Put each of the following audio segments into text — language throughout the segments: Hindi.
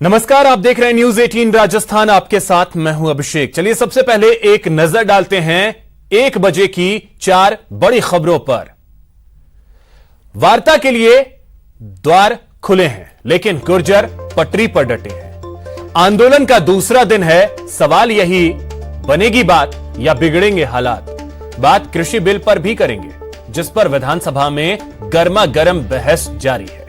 नमस्कार, आप देख रहे हैं न्यूज 18 राजस्थान। आपके साथ मैं हूं अभिषेक। चलिए सबसे पहले एक नजर डालते हैं 1 बजे की 4 बड़ी खबरों पर। वार्ता के लिए द्वार खुले हैं, लेकिन गुर्जर पटरी पर डटे हैं। आंदोलन का दूसरा दिन है। सवाल यही, बनेगी बात या बिगड़ेंगे हालात? बात कृषि बिल पर भी करेंगे, जिस पर विधानसभा में गर्मा गर्म बहस जारी है।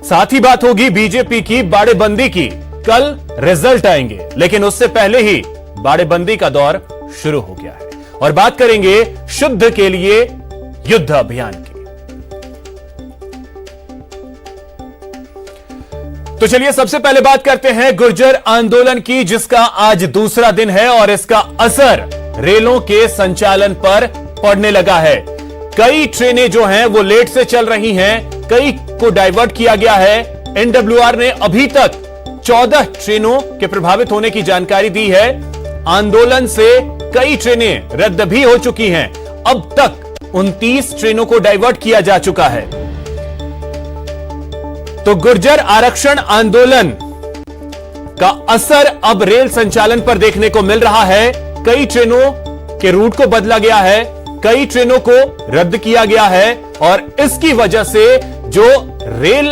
साथ ही बात होगी बीजेपी की बाड़ेबंदी की। कल रिजल्ट आएंगे, लेकिन उससे पहले ही बाड़ेबंदी का दौर शुरू हो गया है। और बात करेंगे शुद्ध के लिए युद्ध अभियान की। तो चलिए सबसे पहले बात करते हैं गुर्जर आंदोलन की, जिसका आज दूसरा दिन है और इसका असर रेलों के संचालन पर पड़ने लगा है। कई ट्रेनें जो हैं वो लेट से चल रही हैं, कई को डाइवर्ट किया गया है। एनडब्ल्यूआर ने अभी तक 14 ट्रेनों के प्रभावित होने की जानकारी दी है। आंदोलन से कई ट्रेनें रद्द भी हो चुकी हैं। अब तक 29 ट्रेनों को डाइवर्ट किया जा चुका है। तो गुर्जर आरक्षण आंदोलन का असर अब रेल संचालन पर देखने को मिल रहा है। कई ट्रेनों के रूट को बदला गया है, कई ट्रेनों को रद्द किया गया है और इसकी वजह से जो रेल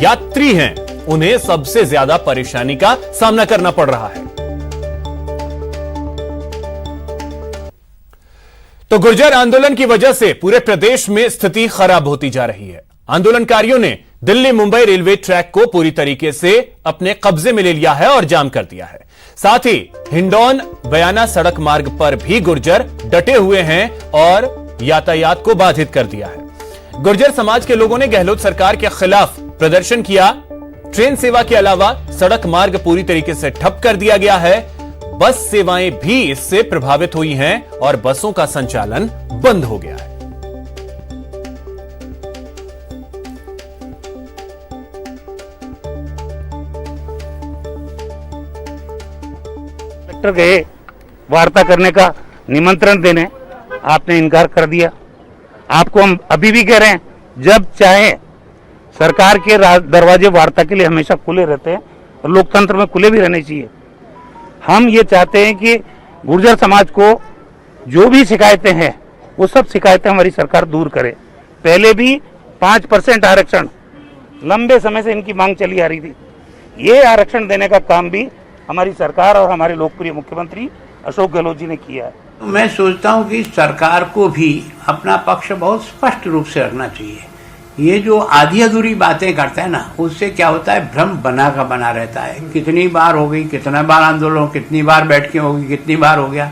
यात्री हैं उन्हें सबसे ज्यादा परेशानी का सामना करना पड़ रहा है। तो गुर्जर आंदोलन की वजह से पूरे प्रदेश में स्थिति खराब होती जा रही है। आंदोलनकारियों ने दिल्ली मुंबई रेलवे ट्रैक को पूरी तरीके से अपने कब्जे में ले लिया है और जाम कर दिया है। साथ ही हिंडौन बयाना सड़क मार्ग पर भी गुर्जर डटे हुए हैं और यातायात को बाधित कर दिया है। गुर्जर समाज के लोगों ने गहलोत सरकार के खिलाफ प्रदर्शन किया। ट्रेन सेवा के अलावा सड़क मार्ग पूरी तरीके से ठप कर दिया गया है। बस सेवाएं भी इससे प्रभावित हुई हैं और बसों का संचालन बंद हो गया है। कलेक्टर गए वार्ता करने का निमंत्रण देने, आपने इनकार कर दिया। आपको हम अभी भी कह रहे हैं, जब चाहे सरकार के दरवाजे वार्ता के लिए हमेशा खुले रहते हैं और लोकतंत्र में खुले भी रहने चाहिए। हम ये चाहते हैं कि गुर्जर समाज को जो भी शिकायतें हैं वो सब शिकायतें हमारी सरकार दूर करे। पहले भी 5% आरक्षण लंबे समय से इनकी मांग चली आ रही थी। ये आरक्षण देने का काम भी हमारी सरकार और हमारे लोकप्रिय मुख्यमंत्री अशोक गहलोत जी ने किया है। मैं सोचता हूं कि सरकार को भी अपना पक्ष बहुत स्पष्ट रूप से रखना चाहिए। ये जो आधी अधूरी बातें करते हैं ना, उससे क्या होता है, भ्रम बना का बना रहता है। कितनी बार हो गई, कितना बार आंदोलन, कितनी बार बैठकें होगी, कितनी बार हो गया।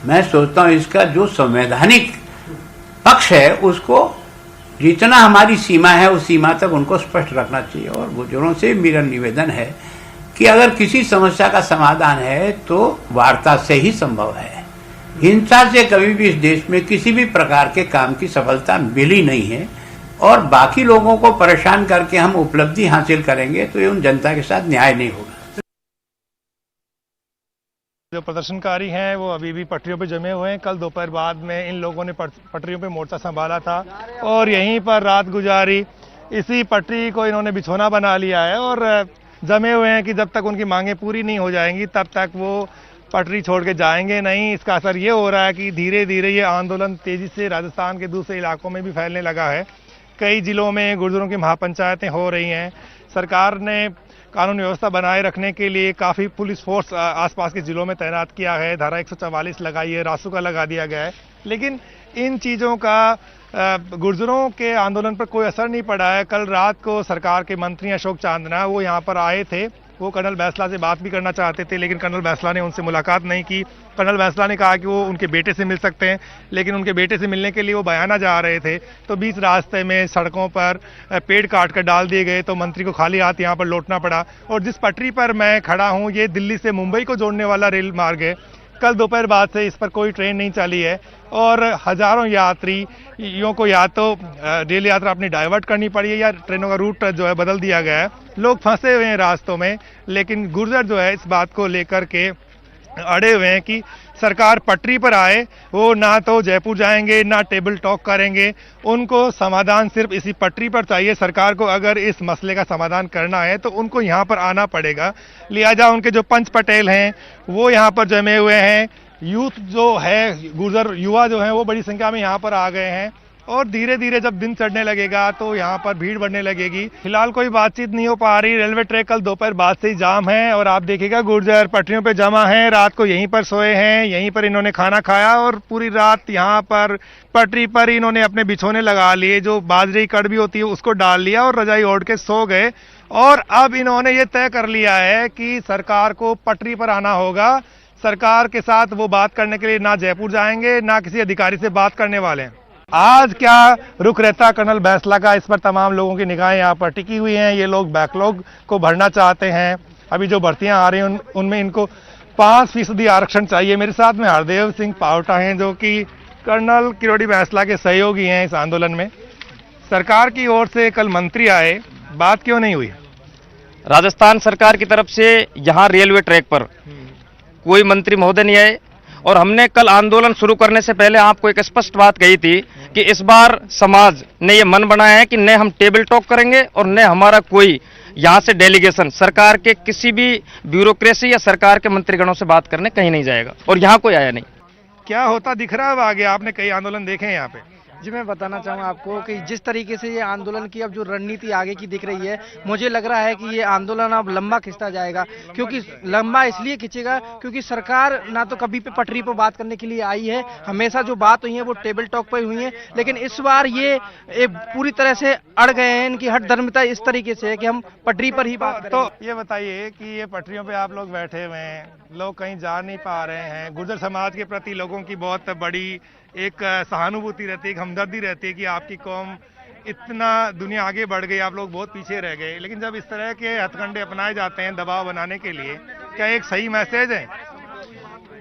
मैं सोचता हूं इसका जो संवैधानिक पक्ष है उसको जितना हमारी सीमा है उस सीमा तक उनको स्पष्ट रखना चाहिए। और बुजुर्गों से मेरा निवेदन है कि अगर किसी समस्या का समाधान है तो वार्ता से ही संभव है। हिंसा से कभी भी इस देश में किसी भी प्रकार के काम की सफलता मिली नहीं है और बाकी लोगों को परेशान करके हम उपलब्धि हासिल करेंगे तो ये उन जनता के साथ न्याय नहीं होगा। जो प्रदर्शनकारी हैं वो अभी भी पटरियों पे जमे हुए हैं। कल दोपहर बाद में इन लोगों ने पटरियों पे मोर्चा संभाला था और यहीं पर रात गुजारी। इसी पटरी को इन्होंने बिछौना बना लिया है और जमे हुए हैं कि जब तक उनकी मांगें पूरी नहीं हो जाएंगी तब तक वो पटरी छोड़ के जाएंगे नहीं। इसका असर ये हो रहा है कि धीरे धीरे ये आंदोलन तेजी से राजस्थान के दूसरे इलाकों में भी फैलने लगा है। कई जिलों में गुर्जरों की महापंचायतें हो रही हैं। सरकार ने कानून व्यवस्था बनाए रखने के लिए काफ़ी पुलिस फोर्स आसपास के जिलों में तैनात किया है। धारा 144 लगाई है, रासुका लगा दिया गया है। लेकिन इन चीज़ों का गुर्जरों के आंदोलन पर कोई असर नहीं पड़ा है। कल रात को सरकार के मंत्री अशोक चांदना वो यहाँ पर आए थे। वो कर्नल बैंसला से बात भी करना चाहते थे, लेकिन कर्नल बैंसला ने उनसे मुलाकात नहीं की। कर्नल बैंसला ने कहा कि वो उनके बेटे से मिल सकते हैं, लेकिन उनके बेटे से मिलने के लिए वो बयाना जा रहे थे तो बीच रास्ते में सड़कों पर पेड़ काट कर डाल दिए गए तो मंत्री को खाली हाथ यहाँ पर लौटना पड़ा। और जिस पटरी पर मैं खड़ा हूँ ये दिल्ली से मुंबई को जोड़ने वाला रेल मार्ग है। कल दोपहर बाद से इस पर कोई ट्रेन नहीं चली है और हजारों यात्रियों को या तो रेल यात्रा अपनी डाइवर्ट करनी पड़ी है या ट्रेनों का रूट जो है बदल दिया गया है। लोग फंसे हुए हैं रास्तों में, लेकिन गुर्जर जो है इस बात को लेकर के अड़े हुए हैं कि सरकार पटरी पर आए, वो ना तो जयपुर जाएंगे ना टेबल टॉक करेंगे, उनको समाधान सिर्फ इसी पटरी पर चाहिए। सरकार को अगर इस मसले का समाधान करना है तो उनको यहाँ पर आना पड़ेगा। लिहाजा उनके जो पंच पटेल हैं वो यहाँ पर जमे हुए हैं, यूथ जो है, गुर्जर युवा जो हैं वो बड़ी संख्या में यहाँ पर आ गए हैं और धीरे धीरे जब दिन चढ़ने लगेगा तो यहाँ पर भीड़ बढ़ने लगेगी। फिलहाल कोई बातचीत नहीं हो पा रही। रेलवे ट्रैक कल दोपहर बाद से ही जाम है और आप देखिएगा गुर्जर पटरियों पे जमा हैं, रात को यहीं पर सोए हैं, यहीं पर इन्होंने खाना खाया और पूरी रात यहाँ पर पटरी पर इन्होंने अपने बिछोने लगा लिए, जो बाजरे की कड़ भी होती है उसको डाल लिया और रजाई ओढ़ के सो गए। और अब इन्होंने ये तय कर लिया है कि सरकार को पटरी पर आना होगा। सरकार के साथ वो बात करने के लिए ना जयपुर जाएंगे ना किसी अधिकारी से बात करने वाले हैं। आज क्या रुख रहता कर्नल बैंसला का, इस पर तमाम लोगों की निगाहें यहाँ पर टिकी हुई हैं। ये लोग बैकलॉग को भरना चाहते हैं। अभी जो भर्तियां आ रही हैं उनमें इनको 5% आरक्षण चाहिए। मेरे साथ में हरदेव सिंह पावटा हैं जो कि कर्नल किरोड़ी बैंसला के सहयोगी हैं इस आंदोलन में। सरकार की ओर से कल मंत्री आए, बात क्यों नहीं हुई? राजस्थान सरकार की तरफ से यहाँ रेलवे ट्रैक पर कोई मंत्री महोदय नहीं आए और हमने कल आंदोलन शुरू करने से पहले आपको एक स्पष्ट बात कही थी कि इस बार समाज ने ये मन बनाया है कि न हम टेबल टॉक करेंगे और न हमारा कोई यहाँ से डेलीगेशन सरकार के किसी भी ब्यूरोक्रेसी या सरकार के मंत्रीगणों से बात करने कहीं नहीं जाएगा और यहाँ कोई आया नहीं। क्या होता दिख रहा है आगे? आपने कई आंदोलन देखे हैं यहाँ पे। जी, मैं बताना चाहूँगा आपको कि जिस तरीके से ये आंदोलन की अब जो रणनीति आगे की दिख रही है, मुझे लग रहा है कि ये आंदोलन अब लंबा खिंचता जाएगा। क्योंकि लंबा इसलिए खिंचेगा क्योंकि सरकार ना तो कभी पे पटरी पर बात करने के लिए आई है, हमेशा जो बात हुई है वो टेबल टॉक पर हुई है, लेकिन इस बार ये पूरी तरह से अड़ गए हैं। इनकी हठधर्मिता इस तरीके से है कि हम पटरी पर ही बात करें। तो ये बताइए कि ये पटरियों पे आप लोग बैठे हुए हैं, लोग कहीं जा नहीं पा रहे हैं। गुर्जर समाज के प्रति लोगों की बहुत बड़ी एक सहानुभूति रहती है, एक हमदर्दी रहती है कि आपकी कौम इतना दुनिया आगे बढ़ गई, आप लोग बहुत पीछे रह गए। लेकिन जब इस तरह के हथकंडे अपनाए जाते हैं दबाव बनाने के लिए, क्या एक सही मैसेज है?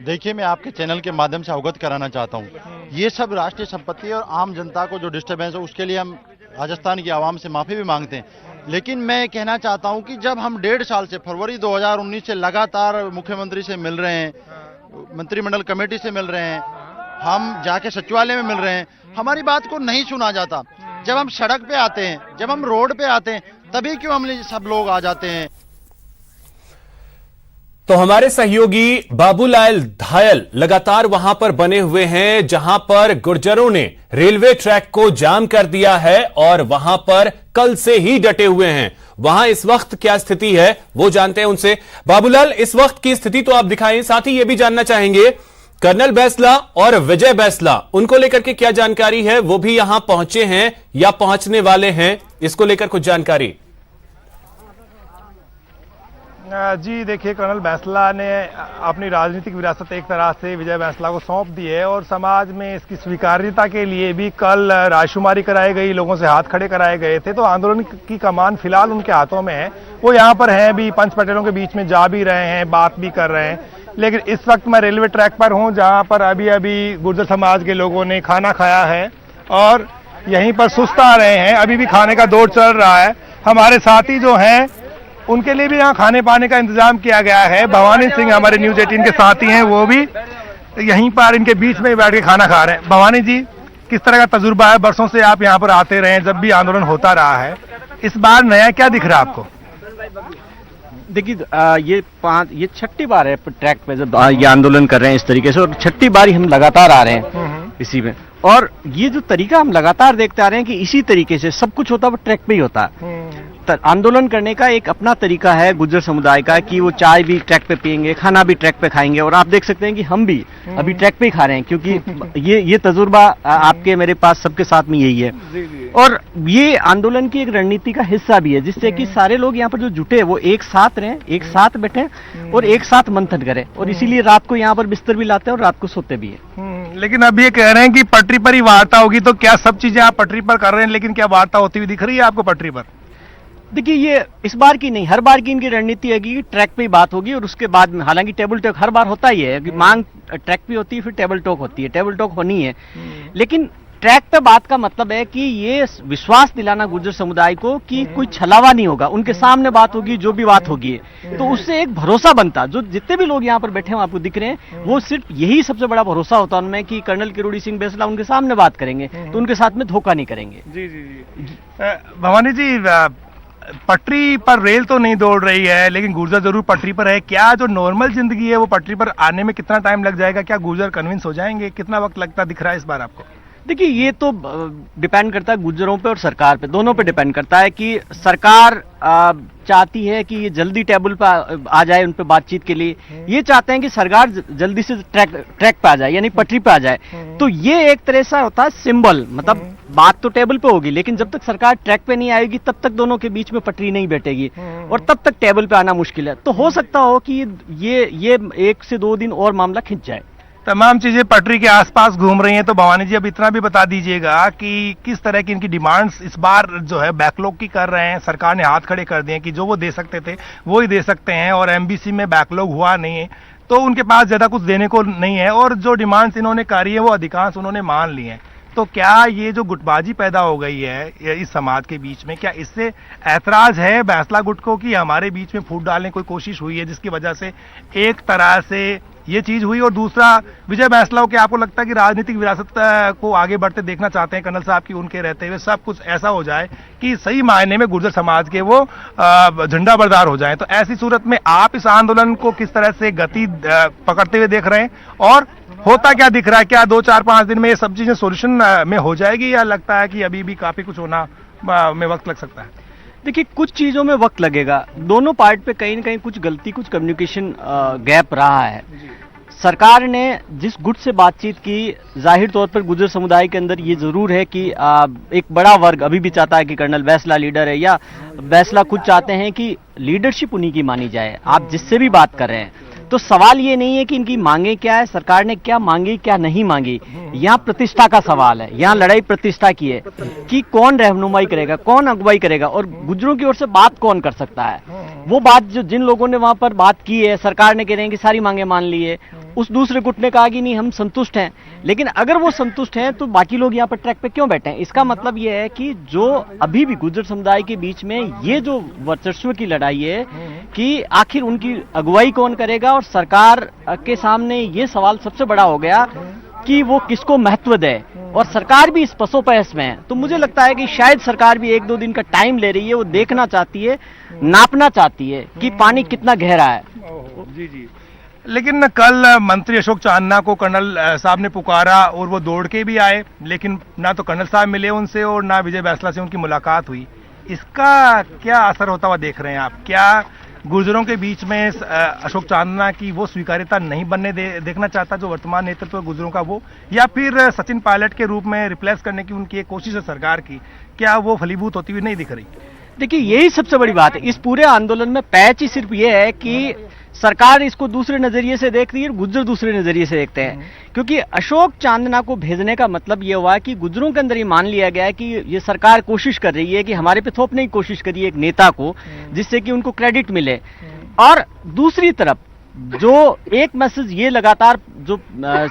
देखिए, मैं आपके चैनल के माध्यम से अवगत कराना चाहता हूँ, ये सब राष्ट्रीय संपत्ति और आम जनता को जो डिस्टर्बेंस है उसके लिए हम राजस्थान की आवाम से माफी भी मांगते हैं। लेकिन मैं कहना चाहता हूं कि जब हम 1.5 साल से फरवरी 2019 से लगातार मुख्यमंत्री से मिल रहे हैं, मंत्रिमंडल कमेटी से मिल रहे हैं, हम जाके सचिवालय में मिल रहे हैं, हमारी बात को नहीं सुना जाता। जब हम सड़क पे आते हैं, जब हम रोड पे आते हैं, तभी क्यों हम सब लोग आ जाते हैं। तो हमारे सहयोगी बाबूलाल धायल लगातार वहां पर बने हुए हैं जहां पर गुर्जरों ने रेलवे ट्रैक को जाम कर दिया है और वहां पर कल से ही डटे हुए हैं। वहां इस वक्त क्या स्थिति है वो जानते हैं उनसे। बाबूलाल, इस वक्त की स्थिति तो आप दिखाएं, साथ ही ये भी जानना चाहेंगे कर्नल बैंसला और विजय बैंसला, उनको लेकर के क्या जानकारी है? वो भी यहां पहुंचे हैं या पहुंचने वाले हैं, इसको लेकर कुछ जानकारी। जी देखिए, कर्नल बैंसला ने अपनी राजनीतिक विरासत एक तरह से विजय बैंसला को सौंप दी है और समाज में इसकी स्वीकार्यता के लिए भी कल रायशुमारी कराई गई, लोगों से हाथ खड़े कराए गए थे। तो आंदोलन की कमान फिलहाल उनके हाथों में है, वो यहाँ पर हैं भी, पंच पटेलों के बीच में जा भी रहे हैं, बात भी कर रहे हैं। लेकिन इस वक्त मैं रेलवे ट्रैक पर हूँ जहाँ पर अभी अभी गुर्जर समाज के लोगों ने खाना खाया है और यहीं पर सुस्ता रहे हैं। अभी भी खाने का दौर चल रहा है। हमारे साथी जो हैं उनके लिए भी यहाँ खाने पाने का इंतजाम किया गया है। भवानी सिंह हमारे न्यूज 18 के साथी हैं, वो भी यहीं पर इनके बीच में बैठ के खाना खा रहे हैं। भवानी जी, किस तरह का तजुर्बा है? बरसों से आप यहाँ पर आते रहे, जब भी आंदोलन होता रहा है, इस बार नया क्या दिख रहा है आपको? देखिए, ये छठी बार है ट्रैक पे जब ये आंदोलन कर रहे हैं इस तरीके से, और छठी बार ही हम लगातार आ रहे हैं इसी में। और ये जो तरीका हम लगातार देखते आ रहे हैं कि इसी तरीके से सब कुछ होता है वो ट्रैक पे ही होता है। आंदोलन करने का एक अपना तरीका है गुर्जर समुदाय का कि वो चाय भी ट्रैक पे पियेंगे, खाना भी ट्रैक पे खाएंगे। और आप देख सकते हैं कि हम भी अभी ट्रैक पे ही खा रहे हैं, क्योंकि ये तजुर्बा आपके मेरे पास सबके साथ में यही है। और ये आंदोलन की एक रणनीति का हिस्सा भी है, जिससे कि सारे लोग यहाँ पर जो जुटे वो एक साथ रहें, एक साथ बैठे और एक साथ मंथन करें। और इसीलिए रात को यहाँ पर बिस्तर भी लाते हैं और रात को सोते भी है। लेकिन अब ये कह रहे हैं कि पटरी पर ही वार्ता होगी, तो क्या सब चीजें आप पटरी पर कर रहे हैं, लेकिन क्या वार्ता होती हुई दिख रही है आपको पटरी पर? देखिए, ये इस बार की नहीं, हर बार की इनकी रणनीति है कि ट्रैक पे ही बात होगी और उसके बाद में, हालांकि टेबल टॉक हर बार होता ही है कि मांग ट्रैक पे होती है, फिर टेबल टॉक होती है, टेबल टॉक होनी है। लेकिन ट्रैक पे बात का मतलब है कि ये विश्वास दिलाना गुर्जर समुदाय को कि कोई छलावा नहीं होगा, उनके सामने बात होगी, जो भी बात होगी, तो उससे एक भरोसा बनता। जो जितने भी लोग यहाँ पर बैठे हैं आपको दिख रहे हैं, वो सिर्फ यही सबसे बड़ा भरोसा होता उनमें कि कर्नल किरोड़ी सिंह बैंसला उनके सामने बात करेंगे तो उनके साथ में धोखा नहीं करेंगे। जी जी जी भवानी जी, पटरी पर रेल तो नहीं दौड़ रही है, लेकिन गुर्जर जरूर पटरी पर है। क्या जो नॉर्मल जिंदगी है वो पटरी पर आने में कितना टाइम लग जाएगा? क्या गुर्जर कन्विंस हो जाएंगे? कितना वक्त लगता दिख रहा है इस बार आपको? देखिए, ये तो डिपेंड करता है गुर्जरों पे और सरकार पे, दोनों पे डिपेंड करता है कि सरकार चाहती है कि ये जल्दी टेबल पे आ जाए उन पे बातचीत के लिए, ये चाहते हैं कि सरकार जल्दी से ट्रैक पे आ जाए, यानी पटरी पे आ जाए। तो ये एक तरह से होता है सिंबल, मतलब बात तो टेबल पे होगी, लेकिन जब तक सरकार ट्रैक पे नहीं आएगी तब तक दोनों के बीच में पटरी नहीं बैठेगी और तब तक टेबल पे आना मुश्किल है। तो हो सकता हो कि ये 1 से 2 दिन और मामला खिंच जाए। तमाम चीजें पटरी के आसपास घूम रही हैं, तो भवानी जी अब इतना भी बता दीजिएगा कि किस तरह की इनकी डिमांड्स इस बार जो है बैकलॉग की कर रहे हैं। सरकार ने हाथ खड़े कर दिए कि जो वो दे सकते थे वो ही दे सकते हैं, और एमबीसी में बैकलॉग हुआ नहीं है तो उनके पास ज्यादा कुछ देने को नहीं है, और जो डिमांड्स इन्होंने करी है वो अधिकांश उन्होंने मान ली है। तो क्या ये जो गुटबाजी पैदा हो गई है इस समाज के बीच में, क्या इससे ऐतराज है बैंसला गुट को कि हमारे बीच में फूट डालने की कोई कोशिश हुई है, जिसकी वजह से एक तरह से ये चीज हुई? और दूसरा, विजय बैंसला को क्या आपको लगता है कि राजनीतिक विरासत को आगे बढ़ते देखना चाहते हैं कर्नल साहब की उनके रहते हुए सब कुछ ऐसा हो जाए कि सही मायने में गुर्जर समाज के वो झंडा बरदार हो जाए? तो ऐसी सूरत में आप इस आंदोलन को किस तरह से गति पकड़ते हुए देख रहे हैं, और होता क्या दिख रहा है? क्या 2, 4, 5 दिन में ये सब चीजें सोल्यूशन में हो जाएगी, या लगता है कि अभी भी काफी कुछ होना में वक्त लग सकता है? देखिए, कुछ चीजों में वक्त लगेगा। दोनों पार्ट पे कहीं ना कहीं कुछ गलती, कुछ कम्युनिकेशन गैप रहा है। सरकार ने जिस गुट से बातचीत की, जाहिर तौर पर गुर्जर समुदाय के अंदर ये जरूर है कि एक बड़ा वर्ग अभी भी चाहता है कि कर्नल बैंसला लीडर है, या बैंसला खुद चाहते हैं कि लीडरशिप उन्हीं की मानी जाए। आप जिससे भी बात कर रहे हैं, तो सवाल ये नहीं है कि इनकी मांगे क्या है, सरकार ने क्या मांगी क्या नहीं मांगी, यहाँ प्रतिष्ठा का सवाल है। यहाँ लड़ाई प्रतिष्ठा की है कि कौन रहनुमाई करेगा, कौन अगुवाई करेगा, और गुर्जरों की ओर से बात कौन कर सकता है। वो बात जो जिन लोगों ने वहां पर बात की है, सरकार ने कह रहे हैं कि सारी मांगे मान ली है, उस दूसरे गुट ने कहा कि नहीं हम संतुष्ट हैं। लेकिन अगर वो संतुष्ट हैं तो बाकी लोग यहाँ पर ट्रैक पे क्यों बैठे हैं? इसका मतलब ये है कि जो अभी भी गुर्जर समुदाय के बीच में ये जो वर्चस्व की लड़ाई है कि आखिर उनकी अगुवाई कौन करेगा, और सरकार के सामने ये सवाल सबसे बड़ा हो गया कि वो किसको महत्व दे, और सरकार भी इस पसोपहस में है। तो मुझे लगता है कि शायद सरकार भी 1-2 दिन का टाइम ले रही है, वो देखना चाहती है, नापना चाहती है कि पानी कितना गहरा है। जी जी। लेकिन कल मंत्री अशोक चांदना को कर्नल साहब ने पुकारा और वो दौड़ के भी आए, लेकिन ना तो कर्नल साहब मिले उनसे और ना विजय बैंसला से उनकी मुलाकात हुई। इसका क्या असर होता हुआ देख रहे हैं आप? क्या गुर्जरों के बीच में अशोक चांदना की वो स्वीकार्यता नहीं बनने देखना चाहता जो वर्तमान नेतृत्व गुर्जरों का, वो, या फिर सचिन पायलट के रूप में रिप्लेस करने की उनकी एक कोशिश है सरकार की, क्या वो फलीभूत होती हुई नहीं दिख रही? देखिए, यही सबसे बड़ी बात है इस पूरे आंदोलन में। पैच ही सिर्फ ये है कि सरकार इसको दूसरे नजरिए से देख रही है और गुर्जर दूसरे नजरिए से देखते हैं। क्योंकि अशोक चांदना को भेजने का मतलब ये हुआ कि गुर्जरों के अंदर ये मान लिया गया है कि ये सरकार कोशिश कर रही है कि हमारे पे थोपने की कोशिश करी है एक नेता को, जिससे कि उनको क्रेडिट मिले। और दूसरी तरफ जो एक मैसेज ये लगातार जो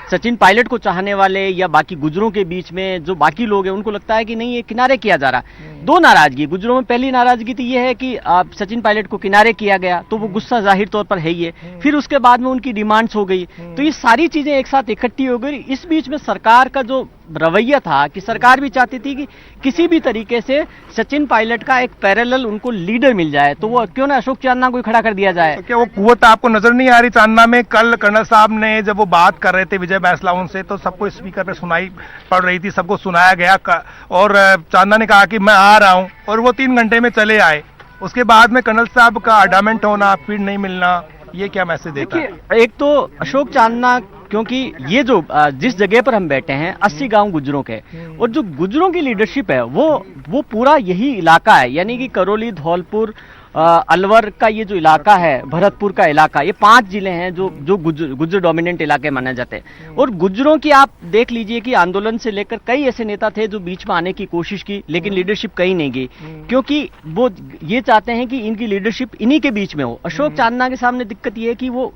सचिन पायलट को चाहने वाले या बाकी गुर्जरों के बीच में जो बाकी लोग हैं, उनको लगता है कि नहीं ये किनारे किया जा रहा है। 2 नाराजगी गुर्जरों में, पहली नाराजगी तो ये है कि सचिन पायलट को किनारे किया गया, तो वो गुस्सा जाहिर तौर पर है ही है। फिर उसके बाद में उनकी डिमांड्स हो गई, तो ये सारी चीजें एक साथ इकट्ठी हो गई। इस बीच में सरकार का जो रवैया था कि सरकार भी चाहती थी कि किसी भी तरीके से सचिन पायलट का एक पैरेलल उनको लीडर मिल जाए, तो वो क्यों ना अशोक चांदना को खड़ा कर दिया जाए। तो क्या वो कुव्वत आपको नजर नहीं आ रही चांदना में? कल कर्नल साहब ने जब वो बात कर रहे थे विजय बैंसला उनसे, तो सबको स्पीकर पे सुनाई पड़ रही थी, सबको सुनाया गया, और चांदना ने कहा कि मैं आ रहा हूं, और वो 3 घंटे में चले आए। उसके बाद में कर्नल साहब का अडामेंट होना, फिर नहीं मिलना, ये क्या मैसेज देता है? एक तो अशोक चांदना, क्योंकि ये जो जिस जगह पर हम बैठे हैं 80 गांव गुर्जरों के, और जो गुर्जरों की लीडरशिप है वो पूरा यही इलाका है, यानी कि करौली, धौलपुर, अलवर का ये जो इलाका है, भरतपुर का इलाका, ये 5 जिले हैं जो गुर्जर डोमिनेंट इलाके माने जाते हैं। और गुर्जरों की आप देख लीजिए कि आंदोलन से लेकर कई ऐसे नेता थे जो बीच में आने की कोशिश की, लेकिन लीडरशिप कहीं नहीं गई, क्योंकि वो ये चाहते हैं कि इनकी लीडरशिप इन्हीं के बीच में हो। अशोक चांदना के सामने दिक्कत ये है कि वो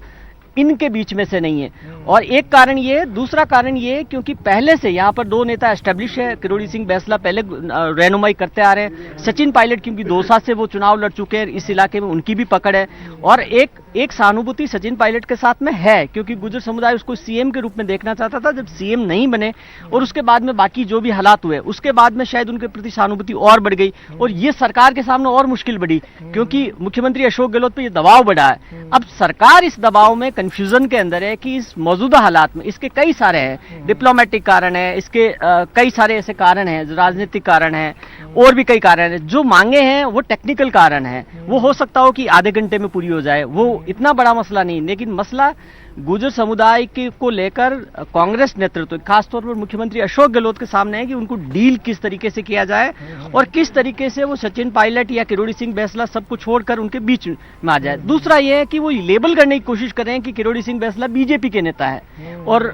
इनके बीच में से नहीं है। और एक कारण ये है, दूसरा कारण ये है क्योंकि पहले से यहाँ पर दो नेता एस्टेब्लिश है। किरोड़ी सिंह बैंसला पहले रहनुमाई करते आ रहे हैं, सचिन पायलट क्योंकि 2 साल से वो चुनाव लड़ चुके हैं, इस इलाके में उनकी भी पकड़ है। और एक सहानुभूति सचिन पायलट के साथ में है क्योंकि गुर्जर समुदाय उसको सीएम के रूप में देखना चाहता था। जब सीएम नहीं बने और उसके बाद में बाकी जो भी हालात हुए उसके बाद में शायद उनके प्रति सहानुभूति और बढ़ गई और ये सरकार के सामने और मुश्किल बढ़ी क्योंकि मुख्यमंत्री अशोक गहलोत पे ये दबाव बढ़ा है। अब सरकार इस दबाव में कंफ्यूजन के अंदर है कि इस मौजूदा हालात में इसके कई सारे हैं, डिप्लोमेटिक कारण है, इसके कई सारे ऐसे कारण हैं, राजनीतिक कारण है और भी कई कारण है। जो मांगे हैं वो टेक्निकल कारण है, वो हो सकता हो कि आधे घंटे में पूरी हो जाए, वो इतना बड़ा मसला नहीं। लेकिन मसला गुर्जर समुदाय को लेकर कांग्रेस नेतृत्व खासतौर पर मुख्यमंत्री अशोक गहलोत के सामने है कि उनको डील किस तरीके से किया जाए और किस तरीके से वो सचिन पायलट या किरोड़ी सिंह बैंसला सबको छोड़कर उनके बीच में आ जाए। दूसरा ये है कि वो लेबल करने की कोशिश कर रहे हैं कि किरोड़ी सिंह बैंसला बीजेपी के नेता है और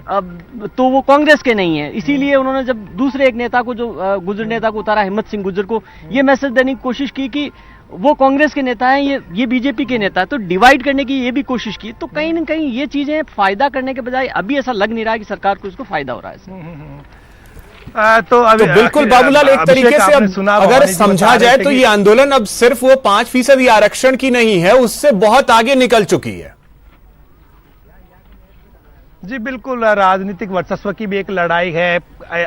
तो वो कांग्रेस के नहीं है। इसीलिए उन्होंने जब दूसरे एक नेता को जो गुर्जर नेता को उतारा, हिम्मत सिंह गुर्जर को, ये मैसेज देने की कोशिश की कि वो कांग्रेस के नेता हैं, ये बीजेपी के नेता है, तो डिवाइड करने की ये भी कोशिश की। तो कहीं ना कहीं ये चीजें फायदा करने के बजाय अभी ऐसा लग नहीं रहा है कि सरकार को इसको फायदा हो रहा है। तो बिल्कुल बाबूलाल, एक तरीके से अब अगर समझा जाए तो ये आंदोलन अब सिर्फ वो 5% आरक्षण की नहीं है, उससे बहुत आगे निकल चुकी है। जी बिल्कुल, राजनीतिक वर्चस्व की भी एक लड़ाई है,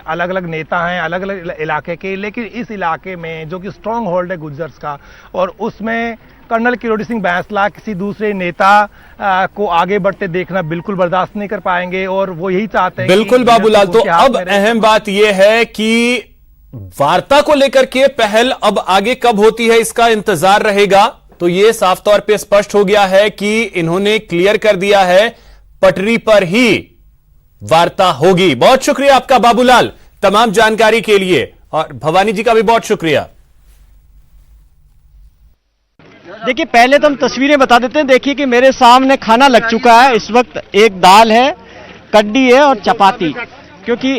अलग अलग नेता हैं अलग अलग इलाके के, लेकिन इस इलाके में जो कि स्ट्रांग होल्ड है गुर्जर्स का और उसमें कर्नल किरोड़ी सिंह बैंसला किसी दूसरे नेता को आगे बढ़ते देखना बिल्कुल बर्दाश्त नहीं कर पाएंगे और वो यही चाहते हैं। बिल्कुल बाबूलाल, तो अब अहम बात यह है कि वार्ता को लेकर के पहल अब आगे कब होती है इसका इंतजार रहेगा। तो ये साफ तौर पे स्पष्ट हो गया है कि इन्होंने क्लियर कर दिया है पटरी पर ही वार्ता होगी। बहुत शुक्रिया आपका बाबूलाल तमाम जानकारी के लिए, और भवानी जी का भी बहुत शुक्रिया। देखिए पहले तो हम तस्वीरें बता देते हैं। देखिए कि मेरे सामने खाना लग चुका है, इस वक्त एक दाल है, कड्डी है और चपाती, क्योंकि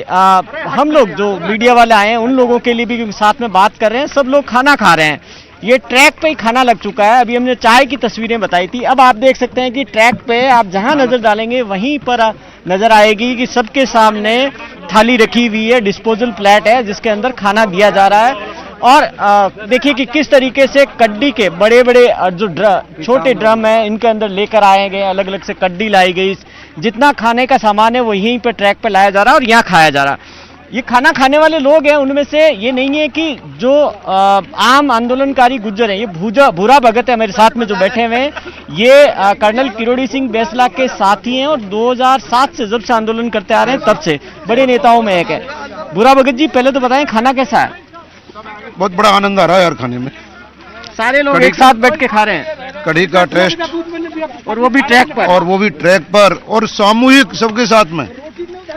हम लोग जो मीडिया वाले आए हैं उन लोगों के लिए भी साथ में बात कर रहे हैं, सब लोग खाना खा रहे हैं। ये ट्रैक पे ही खाना लग चुका है। अभी हमने चाय की तस्वीरें बताई थी, अब आप देख सकते हैं कि ट्रैक पे आप जहां नजर डालेंगे वहीं पर नजर आएगी कि सबके सामने थाली रखी हुई है, डिस्पोजल प्लेट है जिसके अंदर खाना दिया जा रहा है। और देखिए कि किस तरीके से कड्डी के बड़े बड़े जो छोटे ड्रम है इनके अंदर लेकर आए गए, अलग अलग से कड्डी लाई गई, जितना खाने का सामान है वो यहीं पर ट्रैक पर लाया जा रहा है और यहाँ खाया जा रहा है। ये खाना खाने वाले लोग हैं, उनमें से ये नहीं है कि जो आम आंदोलनकारी गुर्जर हैं, ये भूरा भगत है मेरे साथ में जो बैठे हुए हैं, ये कर्नल किरोड़ी सिंह बैंसला के साथी हैं और 2007 से जब से आंदोलन करते आ रहे हैं तब से बड़े नेताओं में एक है। भूरा भगत जी पहले तो बताएं खाना कैसा है? बहुत बड़ा आनंद आ रहा है यार खाने में, सारे लोग एक साथ बैठ के खा रहे हैं, कढ़ी का टेस्ट और वो भी ट्रैक पर और सामूहिक सबके साथ में,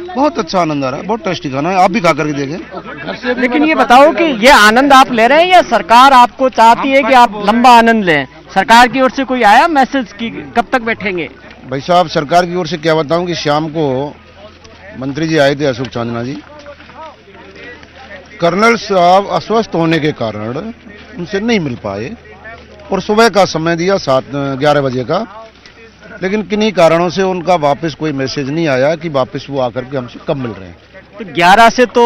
बहुत अच्छा आनंद आ रहा है, बहुत टेस्टी खाना है, आप भी खा करके देखें। लेकिन ये बताओ कि ये आनंद आप ले रहे हैं या सरकार आपको चाहती है कि आप लंबा आनंद लें? सरकार की ओर से कोई आया मैसेज कि कब तक बैठेंगे? भाई साहब सरकार की ओर से क्या बताऊं कि शाम को मंत्री जी आए थे, अशोक चांदना जी, कर्नल साहब अस्वस्थ होने के कारण उनसे नहीं मिल पाए और सुबह का समय दिया 11 बजे का, लेकिन किन्हीं कारणों से उनका वापस कोई मैसेज नहीं आया कि वापस वो आकर के हमसे कब मिल रहे हैं। तो 11 से तो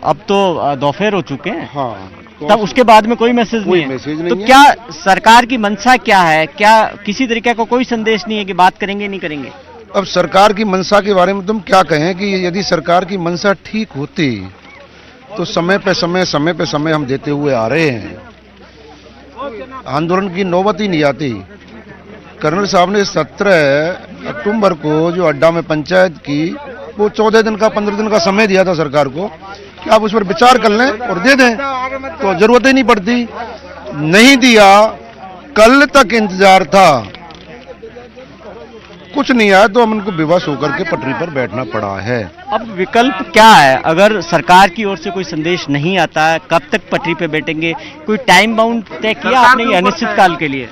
अब तो दोपहर हो चुके हैं। हाँ, तब उसके बाद में कोई मैसेज नहीं है। तो क्या सरकार की मंशा क्या है? क्या किसी तरीके का कोई संदेश नहीं है कि बात करेंगे नहीं करेंगे? अब सरकार की मंशा के बारे में तुम क्या कहें कि यदि सरकार की मंशा ठीक होती तो समय पे समय हम देते हुए आ रहे हैं, आंदोलन की नौबत ही नहीं आती। कर्नल साहब ने 17 अक्टूबर को जो अड्डा में पंचायत की, वो 14 दिन का 15 दिन का समय दिया था सरकार को कि आप उस पर विचार कर लें और दे दें, तो जरूरत ही नहीं पड़ती। नहीं दिया, कल तक इंतजार था, कुछ नहीं आया तो हम उनको विवश होकर के पटरी पर बैठना पड़ा है। अब विकल्प क्या है? अगर सरकार की ओर से कोई संदेश नहीं आता है, कब तक पटरी पे बैठेंगे? कोई टाइम बाउंड तय किया आपने ये अनिश्चित काल के लिए?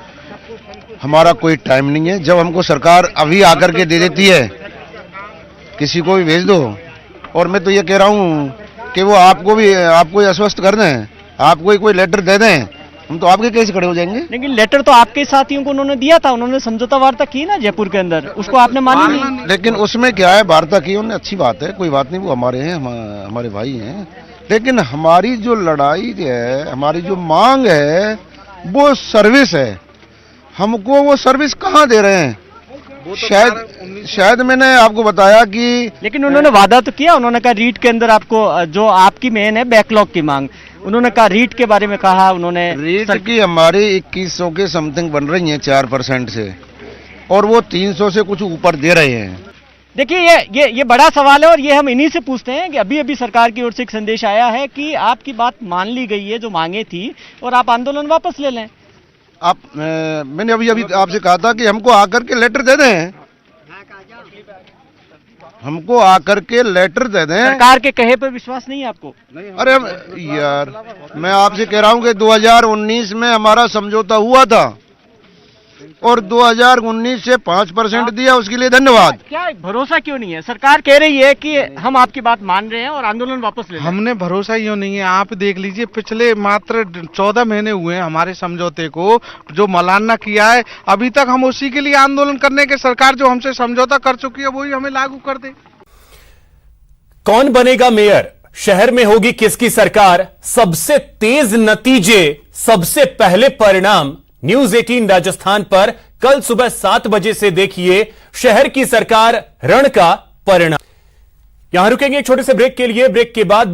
हमारा कोई टाइम नहीं है, जब हमको सरकार अभी आकर के दे देती है, किसी को भी भेज दो, और मैं तो ये कह रहा हूँ कि वो आपको आश्वस्त कर दें, आपको कोई लेटर दे दें हम तो आपके कैसे खड़े हो जाएंगे। लेकिन लेटर तो आपके साथियों को उन्होंने दिया था, उन्होंने समझौता वार्ता की ना जयपुर के अंदर, उसको आपने मानी नहीं। लेकिन उसमें क्या है, वार्ता की उन्होंने, अच्छी बात है, कोई बात नहीं, वो हमारे हैं, हमारे भाई हैं। लेकिन हमारी जो लड़ाई है, हमारी जो मांग है, वो सर्विस है। हमको वो सर्विस कहाँ दे रहे हैं? शायद मैंने आपको बताया कि, लेकिन उन्होंने वादा तो किया, उन्होंने कहा रीट के अंदर आपको जो आपकी मेन है बैकलॉग की मांग, उन्होंने कहा रीट के बारे में कहा उन्होंने। रीट की हमारी 2100 के समथिंग बन रही है 4% से, और वो 300 से कुछ ऊपर दे रहे हैं। देखिए ये बड़ा सवाल है और ये हम इन्हीं से पूछते हैं कि अभी सरकार की ओर से एक संदेश आया है कि आपकी बात मान ली गई है, जो मांगे थी, और आप आंदोलन वापस ले लें। मैंने अभी आपसे कहा था कि हमको आकर के लेटर दे दें, हमको आकर के लेटर दे दें। सरकार के कहे पर विश्वास नहीं है आपको? अरे यार, मैं आपसे कह रहा हूं कि 2019 में हमारा समझौता हुआ था और 2019 से 5% दिया, उसके लिए धन्यवाद। क्या भरोसा क्यों नहीं है? सरकार कह रही है कि हम आपकी बात मान रहे हैं और आंदोलन वापस ले। हमने भरोसा ही नहीं है। आप देख लीजिए, पिछले मात्र 14 महीने हुए हैं हमारे समझौते को, जो मलाना किया है, अभी तक हम उसी के लिए आंदोलन करने के, सरकार जो हमसे समझौता कर चुकी है वही हमें लागू कर दे। कौन बनेगा मेयर, शहर में होगी किसकी सरकार, सबसे तेज नतीजे, सबसे पहले परिणाम न्यूज 18 राजस्थान पर कल सुबह 7 बजे से देखिए शहर की सरकार रण का परिणाम। यहां रुकेंगे एक छोटे से ब्रेक के लिए, ब्रेक के बाद